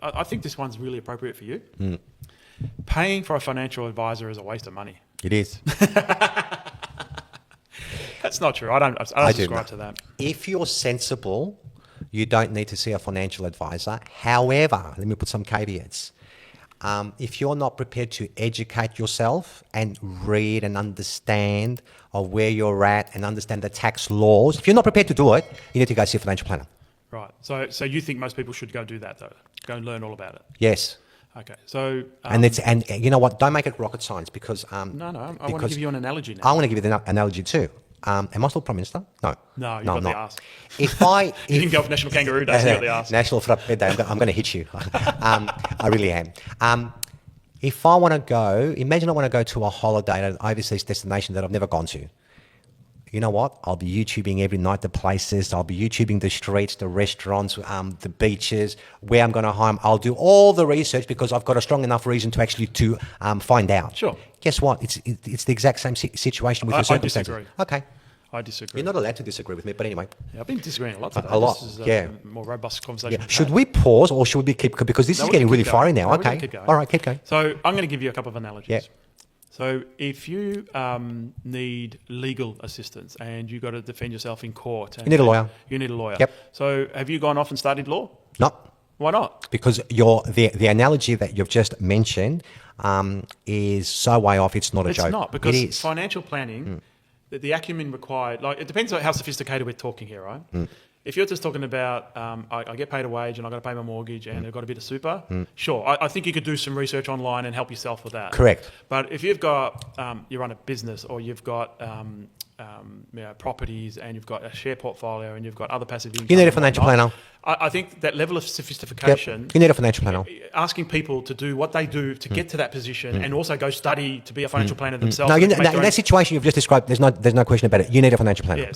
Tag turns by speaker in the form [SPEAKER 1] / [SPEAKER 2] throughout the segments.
[SPEAKER 1] I think this one's really appropriate for you. Paying for a financial advisor is a waste of money.
[SPEAKER 2] It is.
[SPEAKER 1] That's not true. I don't subscribe to that.
[SPEAKER 2] If you're sensible, you don't need to see a financial advisor. However, let me put some caveats. If you're not prepared to educate yourself and read and understand of where you're at and understand the tax laws, if you're not prepared to do it, you need to go see a financial planner.
[SPEAKER 1] Right. So you think most people should go do that though? Go and learn all about it?
[SPEAKER 2] Yes.
[SPEAKER 1] Okay. So
[SPEAKER 2] and you know what? Don't make it rocket science because
[SPEAKER 1] I want to give you an analogy now.
[SPEAKER 2] I want to give you the analogy too. Am I still Prime Minister? No.
[SPEAKER 1] No, you've got the arse.
[SPEAKER 2] You
[SPEAKER 1] can go for National Kangaroo Day, so you got the arse.
[SPEAKER 2] National Frappe Day, I'm going to hit you. I really am. If I want to go, imagine I want to go to a holiday at an overseas destination that I've never gone to. You know what? I'll be YouTubing every night the places. I'll be YouTubing the streets, the restaurants, the beaches, where I'm going to home. I'll do all the research because I've got a strong enough reason to actually find out.
[SPEAKER 1] Sure.
[SPEAKER 2] Guess what? It's the exact same situation with your circumstances.
[SPEAKER 1] I disagree.
[SPEAKER 2] Okay.
[SPEAKER 1] I disagree.
[SPEAKER 2] You're not allowed to disagree with me, but anyway.
[SPEAKER 1] Yeah, I've been disagreeing a lot today.
[SPEAKER 2] A lot,
[SPEAKER 1] this is
[SPEAKER 2] yeah.
[SPEAKER 1] A more robust conversation.
[SPEAKER 2] Yeah. Should we pause or should we keep, because this is getting really fiery now. Okay.
[SPEAKER 1] Keep going.
[SPEAKER 2] All right, keep going.
[SPEAKER 1] So I'm going to give you a couple of analogies.
[SPEAKER 2] Yeah.
[SPEAKER 1] So if you need legal assistance and you've got to defend yourself in court. And
[SPEAKER 2] you need a lawyer.
[SPEAKER 1] You need a lawyer.
[SPEAKER 2] Yep.
[SPEAKER 1] So have you gone off and studied law?
[SPEAKER 2] No.
[SPEAKER 1] Why not?
[SPEAKER 2] Because the analogy that you've just mentioned is so way off, it's not a joke.
[SPEAKER 1] It's not, because
[SPEAKER 2] it is.
[SPEAKER 1] financial planning, the acumen required, like it depends on how sophisticated we're talking here, right? If you're just talking about, I get paid a wage and I've got to pay my mortgage and I've got a bit of super, sure, I think you could do some research online and help yourself with that.
[SPEAKER 2] Correct.
[SPEAKER 1] But if you've got, you run a business or you've got properties and you've got a share portfolio and you've got other passive income.
[SPEAKER 2] You need a financial planner.
[SPEAKER 1] I think that level of sophistication.
[SPEAKER 2] Yep. You need a financial planner.
[SPEAKER 1] Asking people to do what they do to get to that position and also go study to be a financial planner themselves.
[SPEAKER 2] No, in that situation you've just described, there's no question about it. You need a financial planner.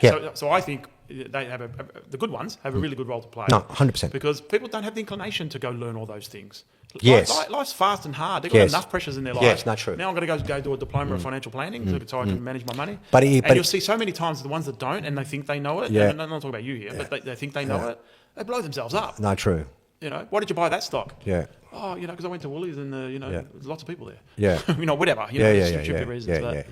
[SPEAKER 1] Yeah. So I think they have the good ones have a really good role to play.
[SPEAKER 2] No, 100%.
[SPEAKER 1] Because people don't have the inclination to go learn all those things.
[SPEAKER 2] Yes.
[SPEAKER 1] Life's fast and hard. They've got enough pressures in their life.
[SPEAKER 2] Yes, not true.
[SPEAKER 1] Now I'm going to go do a diploma of financial planning so I can manage my money.
[SPEAKER 2] But
[SPEAKER 1] you'll see so many times the ones that don't and they think they know it.
[SPEAKER 2] Yeah.
[SPEAKER 1] And I'm not talking about you here, but they think they know it. They blow themselves up.
[SPEAKER 2] No, true.
[SPEAKER 1] Why did you buy that stock?
[SPEAKER 2] Yeah.
[SPEAKER 1] Oh, because I went to Woolies and there's lots of people there.
[SPEAKER 2] Yeah.
[SPEAKER 1] Whatever. Stupid reasons.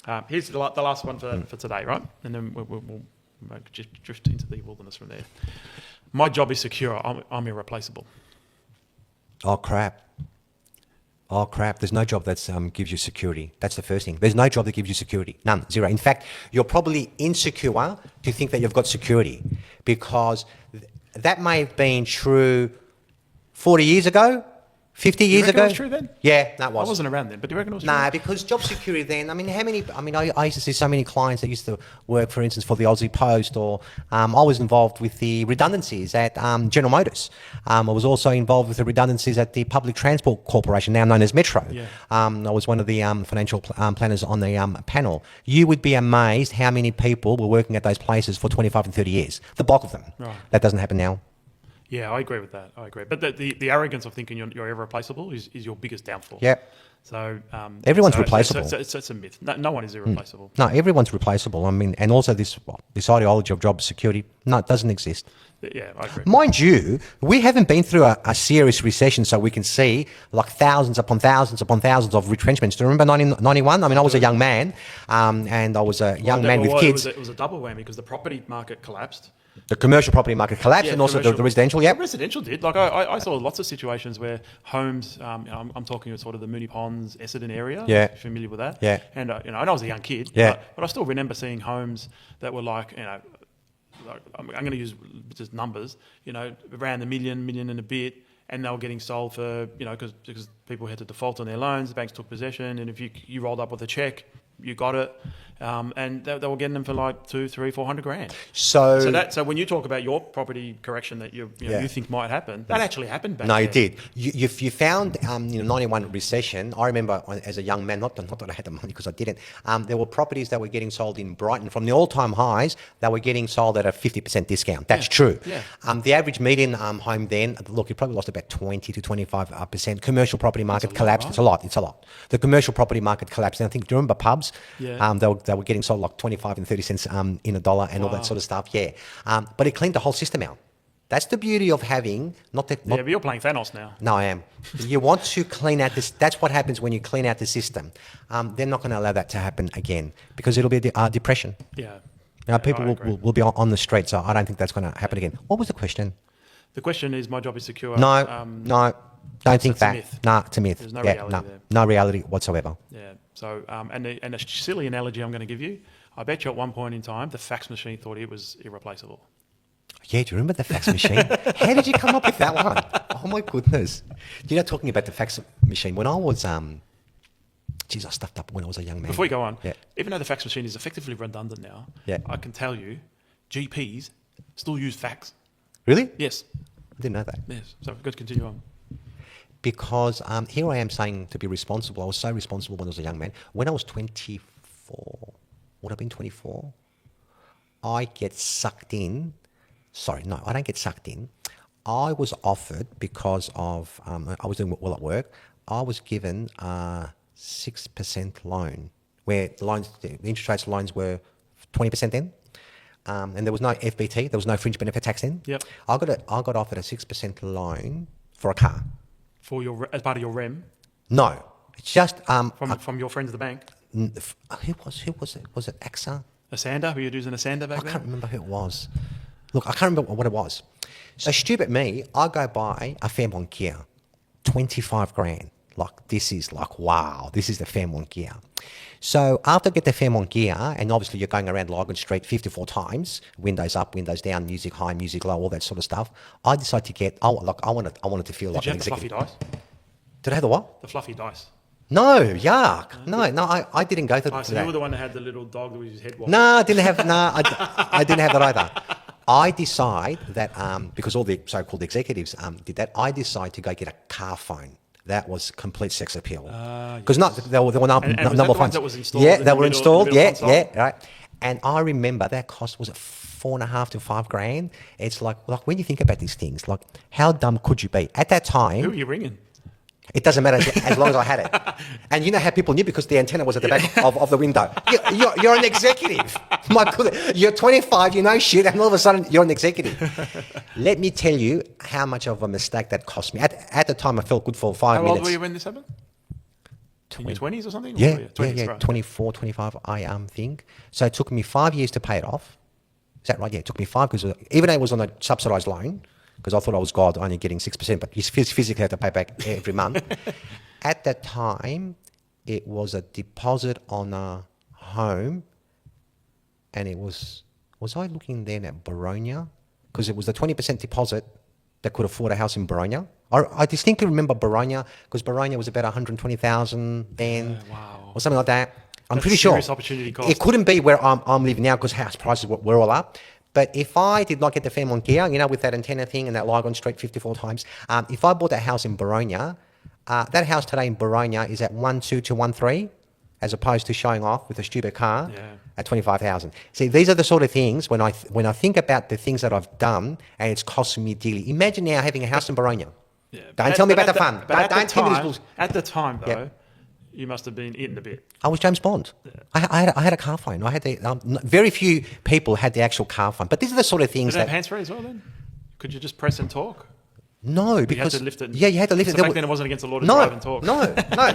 [SPEAKER 2] Yeah.
[SPEAKER 1] Here's the last one for today, right? And then we'll just drift into the wilderness from there. My job is secure. I'm irreplaceable.
[SPEAKER 2] Oh crap. There's no job that gives you security. That's the first thing. There's no job that gives you security. None. Zero. In fact, you're probably insecure to think that you've got security because that may have been true 40 years ago, 50 years ago.
[SPEAKER 1] It was true then?
[SPEAKER 2] Yeah, that was.
[SPEAKER 1] I wasn't around then, but do you reckon it was true?
[SPEAKER 2] Nah, because job security then, I used to see so many clients that used to work, for instance, for the Aussie Post, or I was involved with the redundancies at General Motors. I was also involved with the redundancies at the Public Transport Corporation, now known as Metro.
[SPEAKER 1] Yeah.
[SPEAKER 2] I was one of the financial planners on the panel. You would be amazed how many people were working at those places for 25 and 30 years. The bulk of them. Right. That doesn't happen now.
[SPEAKER 1] Yeah, I agree with that. I agree. But the arrogance of thinking you're irreplaceable is your biggest downfall.
[SPEAKER 2] Yeah.
[SPEAKER 1] So
[SPEAKER 2] everyone's replaceable.
[SPEAKER 1] It's a myth. No one is irreplaceable.
[SPEAKER 2] No, everyone's replaceable. And also this ideology of job security, no, it doesn't exist.
[SPEAKER 1] Yeah, I agree.
[SPEAKER 2] Mind you, we haven't been through a serious recession, so we can see like thousands upon thousands upon thousands of retrenchments. Do you remember 1991? I was a young man, and I was a young man with kids.
[SPEAKER 1] It was a double whammy because the property market collapsed.
[SPEAKER 2] The commercial property market collapsed, and also the residential. Yeah,
[SPEAKER 1] residential did. Like I saw lots of situations where homes. I'm talking sort of the Moonee Ponds, Essendon area.
[SPEAKER 2] Yeah,
[SPEAKER 1] familiar with that.
[SPEAKER 2] Yeah,
[SPEAKER 1] and I was a young kid.
[SPEAKER 2] Yeah,
[SPEAKER 1] but I still remember seeing homes that were like I'm going to use just numbers. Around the million and a bit. And they were getting sold for, because people had to default on their loans, the banks took possession, and if you rolled up with a check, you got it, and they were getting them for like 200, 300, 400 grand. So when you talk about your property correction that you think might happen, that actually happened back then.
[SPEAKER 2] No, it did. You found 91 recession. I remember as a young man, not that I had the money because I didn't. There were properties that were getting sold in Brighton from the all-time highs. They were getting sold at a 50% discount. That's true.
[SPEAKER 1] Yeah.
[SPEAKER 2] The average median home then, look, you probably lost about 20 to 25%. Commercial property market collapsed. Right? It's a lot. The commercial property market collapsed. And I think, do you remember pubs?
[SPEAKER 1] Yeah.
[SPEAKER 2] They were getting sold like 25 and 30 cents in a dollar and all that sort of stuff. Yeah. But it cleaned the whole system out. That's the beauty of having not the.
[SPEAKER 1] Yeah, but you're playing Thanos now.
[SPEAKER 2] No, I am. You want to clean out this. That's what happens when you clean out the system. They're not going to allow that to happen again because it'll be depression.
[SPEAKER 1] Yeah.
[SPEAKER 2] People will be on the street, so I don't think that's going to happen again. What was the question?
[SPEAKER 1] The question is, my job is secure.
[SPEAKER 2] No, don't think that.
[SPEAKER 1] Myth.
[SPEAKER 2] Nah, it's a myth.
[SPEAKER 1] There's no reality there.
[SPEAKER 2] No reality whatsoever.
[SPEAKER 1] Yeah. So, and a silly analogy I'm going to give you. I bet you at one point in time, the fax machine thought it was irreplaceable.
[SPEAKER 2] Yeah, do you remember the fax machine? How did you come up with that one? Oh my goodness. You know, talking about the fax machine, when I was, I stuffed up when I was a young man.
[SPEAKER 1] Before you go on, even though the fax machine is effectively redundant now,
[SPEAKER 2] Yeah.
[SPEAKER 1] I can tell you, GPs still use fax.
[SPEAKER 2] Really?
[SPEAKER 1] Yes.
[SPEAKER 2] I didn't know that.
[SPEAKER 1] Yes. So good to continue on.
[SPEAKER 2] Because here I am saying to be responsible. I was so responsible when I was a young man. When I was 24, would I have been 24? I get sucked in. Sorry, no, I don't get sucked in. I was offered because of, I was doing well at work, I was given a 6% loan where the interest rates loans were 20% then. And there was no FBT, there was no fringe benefit tax then.
[SPEAKER 1] Yep.
[SPEAKER 2] I got offered a 6% loan for a car.
[SPEAKER 1] As part of your REM?
[SPEAKER 2] No, it's just
[SPEAKER 1] From your friends at the bank?
[SPEAKER 2] who was it? Was it AXA?
[SPEAKER 1] Asanda? Were you using Asanda back
[SPEAKER 2] I
[SPEAKER 1] then?
[SPEAKER 2] can't remember who it was. Look, I can't remember what it was. So stupid me, I go buy a Fairmont Kia, 25 grand. Like, this is like, wow, this is the Fairmont Kia. So after I get the Fairmont Kia, and obviously you're going around Logan Street 54 times, windows up, windows down, music high, music low, all that sort of stuff, I decided to get, I wanted to feel like an
[SPEAKER 1] Did you have the
[SPEAKER 2] executive.
[SPEAKER 1] fluffy dice?
[SPEAKER 2] Did I have the what?
[SPEAKER 1] The fluffy dice.
[SPEAKER 2] No, yuck. No, I didn't go to
[SPEAKER 1] So
[SPEAKER 2] that.
[SPEAKER 1] you were the one that had the little dog that was his head wobble.
[SPEAKER 2] No, I didn't have. I didn't have that either. I decide that because all the so-called executives did that. I decide to go get a car phone. That was complete sex appeal. Because there were
[SPEAKER 1] and was
[SPEAKER 2] number
[SPEAKER 1] that the
[SPEAKER 2] phones.
[SPEAKER 1] ones that was installed
[SPEAKER 2] Yeah,
[SPEAKER 1] in
[SPEAKER 2] they
[SPEAKER 1] the
[SPEAKER 2] were
[SPEAKER 1] middle-
[SPEAKER 2] installed.
[SPEAKER 1] the middle
[SPEAKER 2] Yeah,
[SPEAKER 1] console?
[SPEAKER 2] yeah, right. And I remember that cost was it $4.5 to $5 grand. It's like when you think about these things, like how dumb could you be at that time?
[SPEAKER 1] Who are you ringing?
[SPEAKER 2] It doesn't matter as long as I had it. And you know how people knew because the antenna was at the back of the window. You're an executive. My goodness. You're 25, you know shit, and all of a sudden you're an executive. Let me tell you how much of a mistake that cost me. At the time, I felt good for 5
[SPEAKER 1] How
[SPEAKER 2] minutes.
[SPEAKER 1] old were you when this happened? In your 20s or something?
[SPEAKER 2] Yeah,
[SPEAKER 1] Or your 20s,
[SPEAKER 2] yeah,
[SPEAKER 1] right.
[SPEAKER 2] 24, 25, I think. So it took me 5 years to pay it off. Is that right? Yeah, it took me 5 because even though it was on a subsidised loan, because I thought I was God, only getting 6%, but you physically have to pay back every month. At that time, it was a deposit on a home, and it was I looking then at Baronia? Because it was the 20% deposit that could afford a house in Baronia. I distinctly remember Baronia, because Baronia was about 120,000 then,
[SPEAKER 1] wow.
[SPEAKER 2] or something like that. I'm
[SPEAKER 1] That's
[SPEAKER 2] pretty sure.
[SPEAKER 1] serious opportunity cost.
[SPEAKER 2] It couldn't be where I'm living now because house prices were all up. But if I did not get the Fairmont Kia, with that antenna thing and that Lygon Street 54 times, if I bought that house in Baronia, that house today in Baronia is at 1.2 to 1.3, as opposed to showing off with a stupid car at 25,000. See, these are the sort of things when I think about the things that I've done and it's costing me dearly. Imagine now having a house in Baronia.
[SPEAKER 1] Yeah.
[SPEAKER 2] Don't tell me about the fun.
[SPEAKER 1] But
[SPEAKER 2] Don't tell me this.
[SPEAKER 1] at the time, though,
[SPEAKER 2] Yeah.
[SPEAKER 1] you must have been eaten a bit.
[SPEAKER 2] I was James Bond. I had a car phone. I had very few people had the actual car phone. But these are the sort of things
[SPEAKER 1] Did it have
[SPEAKER 2] that...
[SPEAKER 1] hands-free as well then? Could you just press and talk?
[SPEAKER 2] No, because...
[SPEAKER 1] You had to lift it.
[SPEAKER 2] Yeah, you had to lift
[SPEAKER 1] So
[SPEAKER 2] it.
[SPEAKER 1] back then it wasn't against the law to drive and talk.
[SPEAKER 2] No.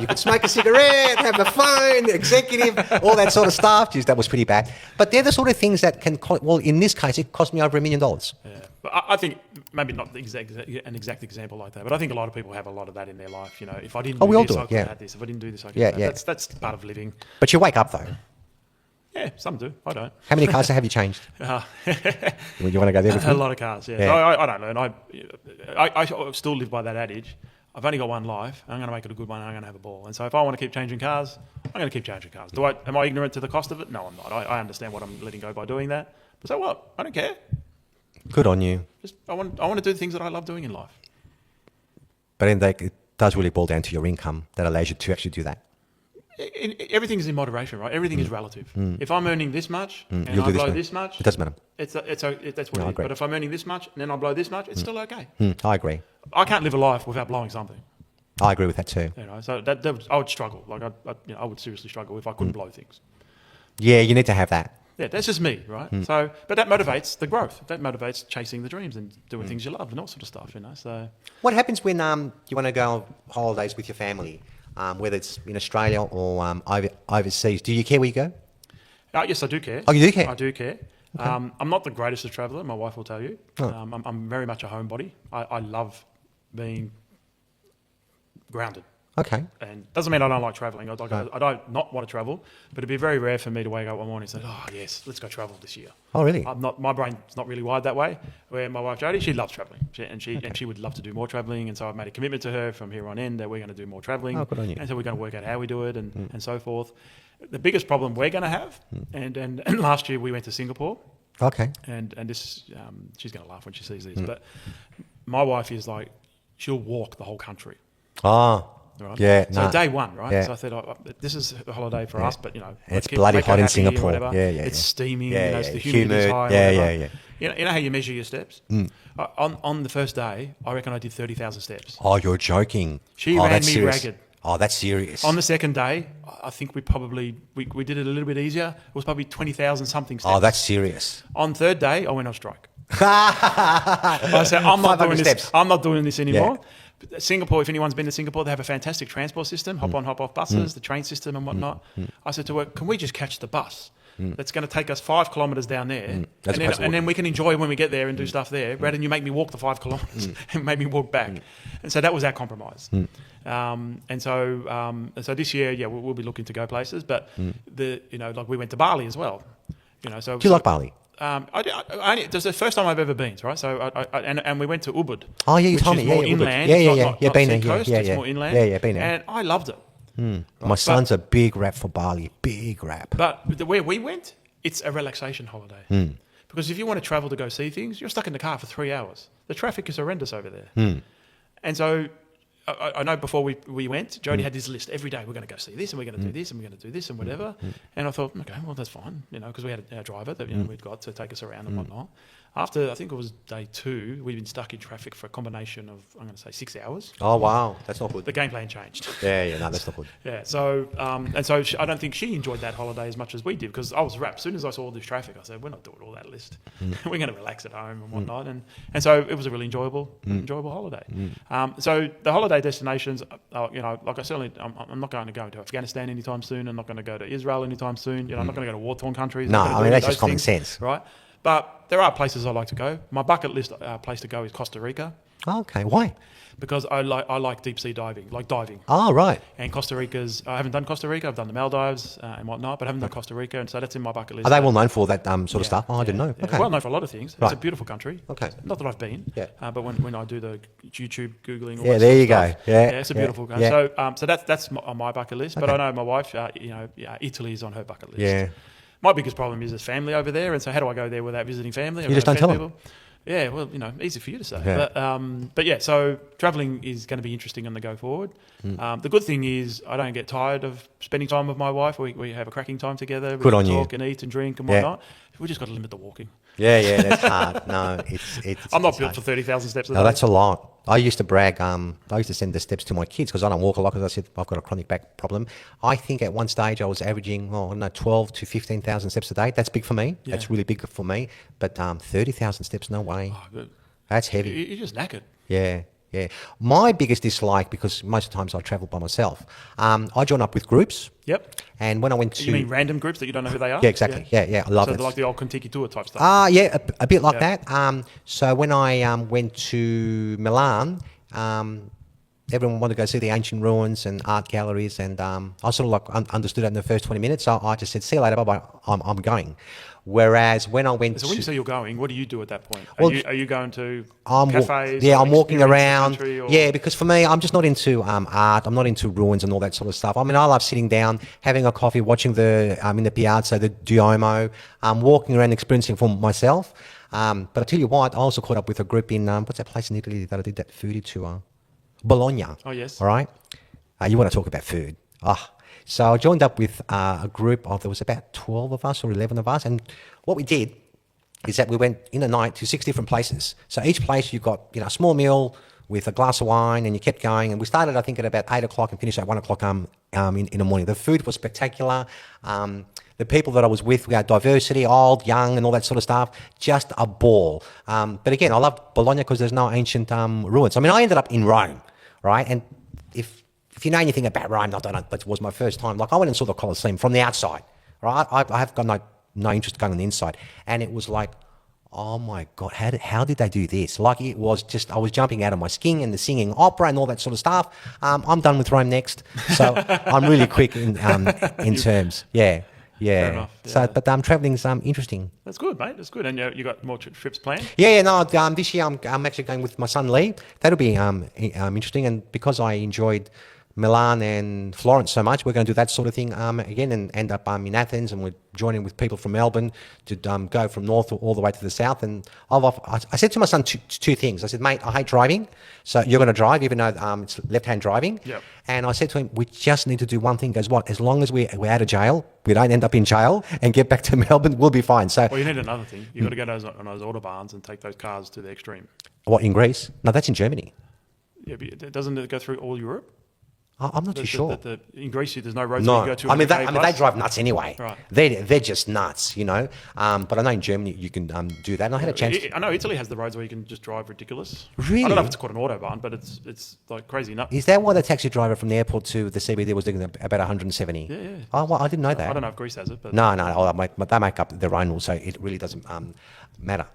[SPEAKER 2] You could smoke a cigarette, have the phone, the executive, all that sort of stuff. Jeez, that was pretty bad. But they're the sort of things that can... Well, in this case, it cost me over $1 million.
[SPEAKER 1] Yeah. But I think maybe not an exact example like that, but I think a lot of people have a lot of that in their life. If I didn't do this, I could have had this. If I didn't do this, I could have had that. That's part of living.
[SPEAKER 2] But you wake up, though.
[SPEAKER 1] Yeah, some do. I don't.
[SPEAKER 2] How many cars have you changed? You want to go there with
[SPEAKER 1] A
[SPEAKER 2] me?
[SPEAKER 1] lot of cars, yeah.
[SPEAKER 2] Yeah.
[SPEAKER 1] So I don't know. And I still live by that adage. I've only got one life. I'm going to make it a good one. I'm going to have a ball. And so if I want to keep changing cars, I'm going to keep changing cars. Am I ignorant to the cost of it? No, I'm not. I understand what I'm letting go by doing that. But so what? I don't care.
[SPEAKER 2] Good on you.
[SPEAKER 1] Just I want to do the things that I love doing in life.
[SPEAKER 2] But then it does really boil down to your income that allows you to actually do that.
[SPEAKER 1] Everything's in moderation, right? Everything is relative. If I'm earning this much and
[SPEAKER 2] You'll
[SPEAKER 1] I
[SPEAKER 2] do
[SPEAKER 1] blow
[SPEAKER 2] way.
[SPEAKER 1] this much,
[SPEAKER 2] It doesn't matter.
[SPEAKER 1] that's what
[SPEAKER 2] No,
[SPEAKER 1] it
[SPEAKER 2] I
[SPEAKER 1] is.
[SPEAKER 2] agree.
[SPEAKER 1] But if I'm earning this much and then I blow this much, it's still okay.
[SPEAKER 2] I agree.
[SPEAKER 1] I can't live a life without blowing something.
[SPEAKER 2] I agree with that too.
[SPEAKER 1] So I would struggle. I would seriously struggle if I couldn't blow things.
[SPEAKER 2] Yeah, you need to have that.
[SPEAKER 1] Yeah, that's just me, right? So, but that motivates the growth. That motivates chasing the dreams and doing things you love and all sort of stuff, So,
[SPEAKER 2] What happens when you want to go on holidays with your family, whether it's in Australia or overseas? Do you care where you go?
[SPEAKER 1] yes, I do care.
[SPEAKER 2] Oh, you do care?
[SPEAKER 1] I do care. Okay. I'm not the greatest of traveller. My wife will tell you.
[SPEAKER 2] Oh.
[SPEAKER 1] I'm very much a homebody. I love being grounded.
[SPEAKER 2] Okay.
[SPEAKER 1] And doesn't mean I don't like travelling. I don't not want to travel, but it'd be very rare for me to wake up one morning and say, "Oh yes, let's go travel this year."
[SPEAKER 2] Oh really?
[SPEAKER 1] My brain's not really wired that way. Where my wife Jodie, she loves travelling, and she would love to do more travelling. And so I've made a commitment to her from here on in that we're going to do more travelling.
[SPEAKER 2] Oh, good on you.
[SPEAKER 1] And so we're going to work out how we do it and so forth. The biggest problem we're going to have, and last year we went to Singapore.
[SPEAKER 2] Okay.
[SPEAKER 1] And this she's going to laugh when she sees this, but my wife is like, she'll walk the whole country.
[SPEAKER 2] Oh.
[SPEAKER 1] Right?
[SPEAKER 2] Yeah.
[SPEAKER 1] So day one, right?
[SPEAKER 2] Yeah.
[SPEAKER 1] So I thought, this is a holiday for us, but
[SPEAKER 2] And it's bloody hot in Singapore.
[SPEAKER 1] It's steaming. It's the humidity is high.
[SPEAKER 2] Yeah.
[SPEAKER 1] You know how you measure your steps? On the first day, I reckon I did 30,000 steps.
[SPEAKER 2] Oh, you're joking.
[SPEAKER 1] She ran me ragged.
[SPEAKER 2] Oh, that's serious.
[SPEAKER 1] On the second day, I think we did it a little bit easier. It was probably 20,000 something steps.
[SPEAKER 2] Oh, that's serious.
[SPEAKER 1] On third day, I went on strike. I said, I'm not doing this. I'm not doing this anymore.
[SPEAKER 2] Yeah.
[SPEAKER 1] Singapore, if anyone's been to Singapore, they have a fantastic transport system, hop on, hop off buses, the train system and whatnot. I said to her, can we just catch the bus? That's going to take us 5 kilometres down there, and then we can enjoy when we get there and do stuff there, rather than you make me walk the 5 kilometres and make me walk back. And so that was our compromise. And so this year, we'll be looking to go places, but like we went to Bali as well. So
[SPEAKER 2] do you like Bali?
[SPEAKER 1] It's the first time I've ever been, right? So and we went to Ubud.
[SPEAKER 2] Oh yeah, you told me.
[SPEAKER 1] More inland.
[SPEAKER 2] Yeah, been there.
[SPEAKER 1] Coast, it's more inland.
[SPEAKER 2] Yeah, been there.
[SPEAKER 1] And I loved it.
[SPEAKER 2] Right? My son's a big rap for Bali. Big rap.
[SPEAKER 1] But where we went, it's a relaxation holiday. Because if you want to travel to go see things, you're stuck in the car for 3 hours. The traffic is horrendous over there. And so I know before we went, Jodie had this list every day. We're going to go see this, and we're going to do this, and we're going to do this, and whatever. And I thought, okay, well that's fine, because we had a driver that we'd got to take us around and whatnot. After I think it was day 2, we'd been stuck in traffic for a combination of, I'm going to say, 6 hours.
[SPEAKER 2] Oh wow, that's not good.
[SPEAKER 1] The game plan changed.
[SPEAKER 2] No, that's not good.
[SPEAKER 1] Yeah, so I don't think she enjoyed that holiday as much as we did, because I was wrapped. As soon as I saw all this traffic, I said, we're not doing all that list. We're going to relax at home and whatnot. And so it was a really enjoyable holiday. So the holiday destinations, like I'm not going to go into Afghanistan anytime soon. I'm not going to go to Israel anytime soon. I'm not going to go to war-torn countries.
[SPEAKER 2] No, I mean that's just common sense,
[SPEAKER 1] right? But there are places I like to go. My bucket list place to go is Costa Rica.
[SPEAKER 2] Oh, okay, why?
[SPEAKER 1] Because I like deep sea diving, like diving.
[SPEAKER 2] Oh, right.
[SPEAKER 1] And Costa Rica's, I haven't done Costa Rica. I've done the Maldives and whatnot, but I haven't done Costa Rica, and so that's in my bucket list.
[SPEAKER 2] Are they well known for that sort of stuff? Oh, I didn't know.
[SPEAKER 1] Yeah.
[SPEAKER 2] Okay.
[SPEAKER 1] Well known for a lot of things.
[SPEAKER 2] Right.
[SPEAKER 1] It's a beautiful country.
[SPEAKER 2] Okay.
[SPEAKER 1] Not that I've been.
[SPEAKER 2] Yeah.
[SPEAKER 1] But when I do the YouTube Googling. All
[SPEAKER 2] Yeah,
[SPEAKER 1] that
[SPEAKER 2] there
[SPEAKER 1] sort
[SPEAKER 2] you
[SPEAKER 1] of stuff,
[SPEAKER 2] go. Yeah.
[SPEAKER 1] It's a beautiful country.
[SPEAKER 2] Yeah.
[SPEAKER 1] So that's on my bucket list. But
[SPEAKER 2] Okay.
[SPEAKER 1] I know my wife, Italy is on her bucket list.
[SPEAKER 2] Yeah.
[SPEAKER 1] My biggest problem is there's family over there, and so how do I go there without visiting family?
[SPEAKER 2] You just don't tell them.
[SPEAKER 1] Yeah, well, easy for you to say.
[SPEAKER 2] Yeah.
[SPEAKER 1] But yeah, so travelling is going to be interesting on the go forward. The good thing is I don't get tired of spending time with my wife. We have a cracking time together. We
[SPEAKER 2] Good on
[SPEAKER 1] talk
[SPEAKER 2] you.
[SPEAKER 1] and eat and drink and
[SPEAKER 2] Yeah.
[SPEAKER 1] whatnot. We just got to limit the walking.
[SPEAKER 2] Yeah, that's hard. No, it's
[SPEAKER 1] I'm not
[SPEAKER 2] it's
[SPEAKER 1] built
[SPEAKER 2] hard.
[SPEAKER 1] for 30,000 steps a day.
[SPEAKER 2] No, that's a lot. I used to brag. I used to send the steps to my kids because I don't walk a lot. Because I said I've got a chronic back problem. I think at one stage I was averaging 12 to 15,000 steps a day. That's big for me.
[SPEAKER 1] Yeah.
[SPEAKER 2] That's really big for me. But 30,000 steps, no way. That's heavy.
[SPEAKER 1] You're just knackered.
[SPEAKER 2] Yeah. My biggest dislike, because most of the times I travel by myself, I join up with groups.
[SPEAKER 1] Yep.
[SPEAKER 2] And when I went to...
[SPEAKER 1] You mean random groups that you don't know who they are?
[SPEAKER 2] Yeah, exactly. Yeah, I love it.
[SPEAKER 1] So like the old Contiki tour type stuff?
[SPEAKER 2] Yeah, a bit like that. So when I went to Milan, everyone wanted to go see the ancient ruins and art galleries, and I sort of understood it in the first 20 minutes. So I just said, see you later, bye-bye, I'm going. Whereas when I went
[SPEAKER 1] when you say you're going, what do you do at that point? Are you going to
[SPEAKER 2] cafes? I'm walking around. Yeah, because for me, I'm just not into art. I'm not into ruins and all that sort of stuff. I mean, I love sitting down, having a coffee, watching in the Piazza, the Duomo, walking around, experiencing for myself. But I tell you what, I also caught up with a group in, what's that place in Italy that I did that foodie tour? Bologna.
[SPEAKER 1] Oh, yes.
[SPEAKER 2] All right. You want to talk about food. So I joined up with a group of, there was about 12 of us or 11 of us. And what we did is that we went in the night to 6 different places. So each place you got, a small meal with a glass of wine, and you kept going. And we started, I think, at about 8 o'clock and finished at 1 o'clock in the morning. The food was spectacular. The people that I was with, we had diversity, old, young, and all that sort of stuff. Just a ball. But again, I love Bologna because there's no ancient ruins. I mean, I ended up in Rome, right? And if you know anything about Rome, I don't know, but it was my first time. Like, I went and saw the Colosseum from the outside, right? I have got no interest going on the inside. And it was like, oh my God, how did they do this? Like, it was just, I was jumping out of my skin and the singing opera and all that sort of stuff. I'm done with Rome next. So I'm really quick in terms. Yeah.
[SPEAKER 1] Fair enough, yeah.
[SPEAKER 2] So, but traveling's interesting.
[SPEAKER 1] That's good, mate. That's good. And you got more trips planned?
[SPEAKER 2] Yeah. No. This year I'm actually going with my son Lee. That'll be interesting. And because I enjoyed Milan and Florence so much, we're going to do that sort of thing again, and end up in Athens, and we're joining with people from Melbourne to go from north all the way to the south. And I said to my son two things. I said, mate, I hate driving, so you're going to drive, even though it's left-hand driving.
[SPEAKER 1] Yep.
[SPEAKER 2] And I said to him, we just need to do one thing. He goes, what? As long as we're out of jail, we don't end up in jail and get back to Melbourne, we'll be fine. So,
[SPEAKER 1] well, you need another thing. You've got to go on those autobahns and take those cars to the extreme.
[SPEAKER 2] What, in Greece? No, that's in Germany.
[SPEAKER 1] Yeah, but doesn't it go through all Europe?
[SPEAKER 2] I'm not too sure.
[SPEAKER 1] In Greece, there's no roads
[SPEAKER 2] No,
[SPEAKER 1] you go to.
[SPEAKER 2] I mean they drive nuts anyway.
[SPEAKER 1] Right.
[SPEAKER 2] They're just nuts, you know. But I know in Germany you can do that. And I had a chance.
[SPEAKER 1] I know Italy has the roads where you can just drive ridiculous.
[SPEAKER 2] Really?
[SPEAKER 1] I don't know if it's called an autobahn, but it's like crazy nuts.
[SPEAKER 2] Is that why the taxi driver from the airport to the CBD was doing about 170?
[SPEAKER 1] Yeah.
[SPEAKER 2] Oh, well, I didn't know that.
[SPEAKER 1] I don't know if Greece has it, but
[SPEAKER 2] No, they make up their own rules, so it really doesn't matter.